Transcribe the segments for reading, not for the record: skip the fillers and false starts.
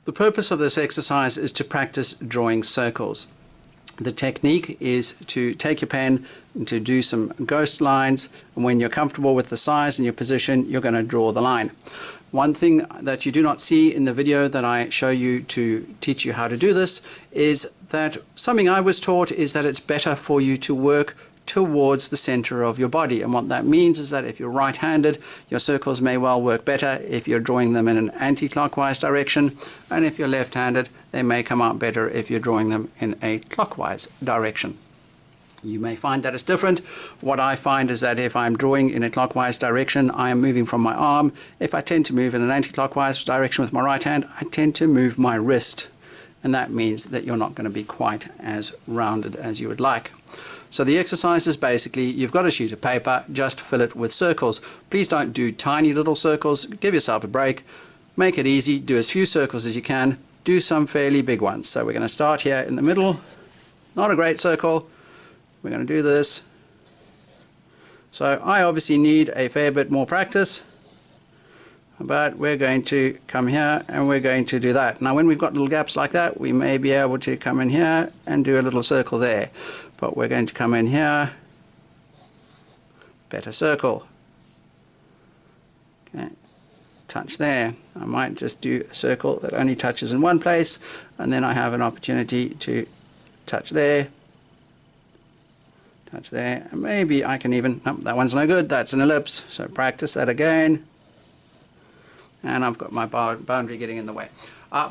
The purpose of this exercise is to practice drawing circles. The technique is to take your pen and to do some ghost lines, and when you're comfortable with the size and your position, you're going to draw the line. One thing that you do not see in the video that I show you to teach you how to do this is that something I was taught is that it's better for you to work towards the center of your body, and what that means is that if you're right-handed, your circles may well work better if you're drawing them in an anti-clockwise direction, and if you're left-handed, they may come out better if you're drawing them in a clockwise direction. You may find that it's different. What I find is that if I'm drawing in a clockwise direction, I am moving from my arm. If I tend to move in an anti-clockwise direction with my right hand, I tend to move my wrist, and that means that you're not going to be quite as rounded as you would like. So the exercise is basically, you've got a sheet of paper, just fill it with circles. Please don't do tiny little circles. Give yourself a break. Make it easy. Do as few circles as you can. Do some fairly big ones. So we're going to start here in the middle. Not a great circle. We're going to do this. So I obviously need a fair bit more practice, but we're going to come here and we're going to do that. Now when we've got little gaps like that, we may be able to come in here and do a little circle there. But we're going to come in here, better circle. Okay, touch there. I might just do a circle that only touches in one place, and then I have an opportunity to touch there, touch there, and maybe I can even, nope, that one's no good, that's an ellipse, so practice that again. And I've got my boundary getting in the way.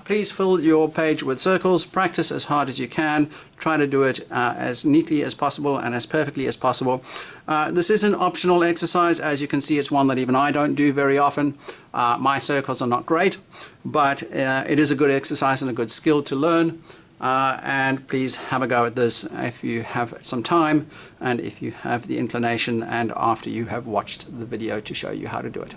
Please fill your page with circles. Practice as hard as you can. Try to do it as neatly as possible and as perfectly as possible. This is an optional exercise. As you can see, it's one that even I don't do very often. My circles are not great, but it is a good exercise and a good skill to learn. And please have a go at this if you have some time and if you have the inclination and after you have watched the video to show you how to do it.